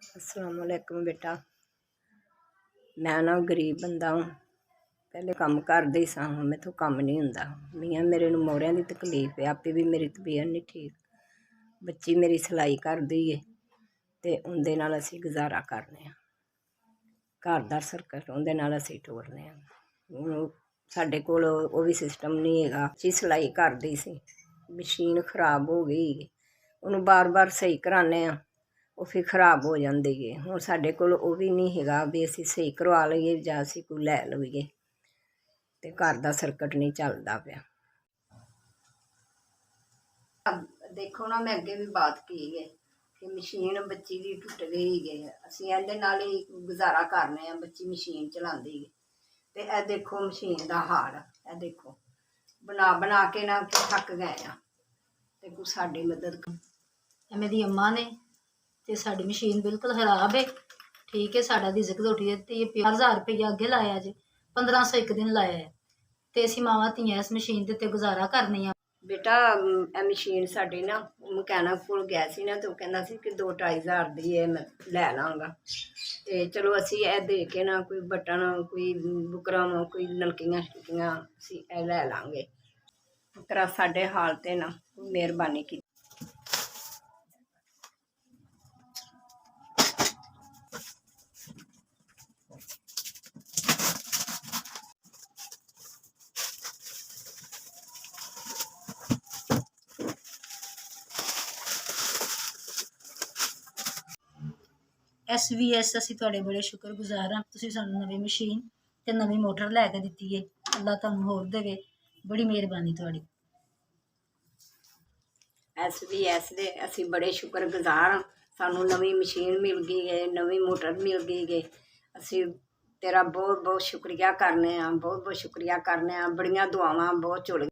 अस्सलाम वालेकुम बेटा। मैं ना गरीब बंदा हूँ। पहले काम करदी सां, हुण मैथों काम नहीं हुंदा। मियाँ मेरे नूं मोहरियां दी तकलीफ है, आपे भी मेरी तबीयत नहीं ठीक। बच्ची मेरी सिलाई करदी है ते उंदे नाल असीं गुजारा करने आ। घर दा सर्कट उंदे नाल असीं टोरने आ। हुण साडे कोल ओह भी सिस्टम नहीं हैगा। बच्ची सिलाई करदी सी, मशीन खराब हो गई, उहनूं बार बार सही कराने आ, ਉਹ ਫਿਰ ਖਰਾਬ ਹੋ ਜਾਂਦੀ ਹੈ। ਹੁਣ ਸਾਡੇ ਕੋਲ ਉਹ ਵੀ ਨਹੀਂ ਹੈਗਾ ਵੀ ਅਸੀਂ ਸਹੀ ਕਰਵਾ ਲਈਏ ਜਾਂ ਅਸੀਂ ਕੋਈ ਲੈ ਲਈਏ, ਤੇ ਘਰ ਦਾ ਸਰਕਟ ਨਹੀਂ ਚੱਲਦਾ ਪਿਆ। ਦੇਖੋ ਨਾ, ਮੈਂ ਅੱਗੇ ਵੀ ਬਾਤ ਕੀ ਹੈ ਕਿ ਮਸ਼ੀਨ ਬੱਚੀ ਦੀ ਟੁੱਟ ਗਈ ਹੈ, ਅਸੀਂ ਇਹਦੇ ਨਾਲ ਹੀ ਗੁਜ਼ਾਰਾ ਕਰਨੇ ਆ। ਬੱਚੀ ਮਸ਼ੀਨ ਚਲਾਉਂਦੀ ਹੈ ਤੇ ਇਹ ਦੇਖੋ ਮਸ਼ੀਨ ਦਾ ਹਾਲ, ਇਹ ਦੇਖੋ ਬਣਾ ਬਣਾ ਕੇ ਨਾ ਥੱਕ ਗਏ ਆ। ਤੇ ਕੋਈ ਸਾਡੀ ਮਦਦ ਕਰ। ਮੇਰੀ ਅੰਮਾ ਨੇ ਤੇ ਸਾਡੀ ਮਸ਼ੀਨ ਬਿਲਕੁਲ ਖਰਾਬ ਹੈ। ਠੀਕ ਹੈ, ਸਾਡਾ ਦੀ ਜ਼ਿਕਰ ਉੱਠੀ ਤੇ 1000 ਰੁਪਇਆ ਅੱਗੇ ਲਾਇਆ ਜੇ, 1500 ਇੱਕ ਦਿਨ ਲਾਇਆ ਹੈ ਤੇ ਅਸੀਂ ਮਾਵਾਂ ਧੀਆਂ ਇਸ ਮਸ਼ੀਨ ਦੇ ਉੱਤੇ ਗੁਜ਼ਾਰਾ ਕਰਨੀ ਆ। ਬੇਟਾ ਇਹ ਮਸ਼ੀਨ ਸਾਡੀ ਨਾ ਮਕੈਨਿਕ ਕੋਲ ਗਿਆ ਸੀ ਨਾ, ਤੇ ਉਹ ਕਹਿੰਦਾ ਸੀ ਕਿ 2-2500 ਦੀ ਇਹ ਮੈਂ ਲੈ ਲਾਂਗਾ। ਤੇ ਚਲੋ ਅਸੀਂ ਇਹ ਦੇ ਕੇ ਨਾ ਕੋਈ ਬਟਨ, ਕੋਈ ਬੁਕਰਮ, ਕੋਈ ਨਲਕੀਆਂ ਸ਼ਲਕੀਆਂ ਅਸੀਂ ਇਹ ਲੈ ਲਾਂਗੇ। ਪੁੱਤਰਾ ਸਾਡੇ ਹਾਲ ਤੇ ਨਾ ਮਿਹਰਬਾਨੀ ਕੀਤੀ। SVS ਅਸੀਂ ਤੁਹਾਡੇ ਬੜੇ ਸ਼ੁਕਰਗੁਜ਼ਾਰ ਹਾਂ। ਤੁਸੀਂ ਸਾਨੂੰ ਨਵੀਂ ਮਸ਼ੀਨ ਤੇ ਨਵੀਂ ਮੋਟਰ ਲੈ ਕੇ ਦਿੱਤੀ ਹੈ। ਅੱਲਾ ਤੁਹਾਨੂੰ ਹੋਰ ਦੇਵੇ, ਬੜੀ ਮਿਹਰਬਾਨੀ ਤੁਹਾਡੀ। SVS ਦੇ ਅਸੀਂ ਬੜੇ ਸ਼ੁਕਰਗੁਜ਼ਾਰ ਹਾਂ। ਸਾਨੂੰ ਨਵੀਂ ਮਸ਼ੀਨ ਮਿਲ ਗਈ ਹੈ, ਨਵੀਂ ਮੋਟਰ ਮਿਲ ਗਈ ਹੈ। ਅਸੀਂ ਤੇਰਾ ਬਹੁਤ ਬਹੁਤ ਸ਼ੁਕਰੀਆ ਕਰਨੇ ਆ, ਬਹੁਤ ਬਹੁਤ ਸ਼ੁਕਰੀਆ ਕਰਨੇ ਆ। ਬੜੀਆਂ ਦੁਆਵਾਂ ਬਹੁਤ ਝੁਲ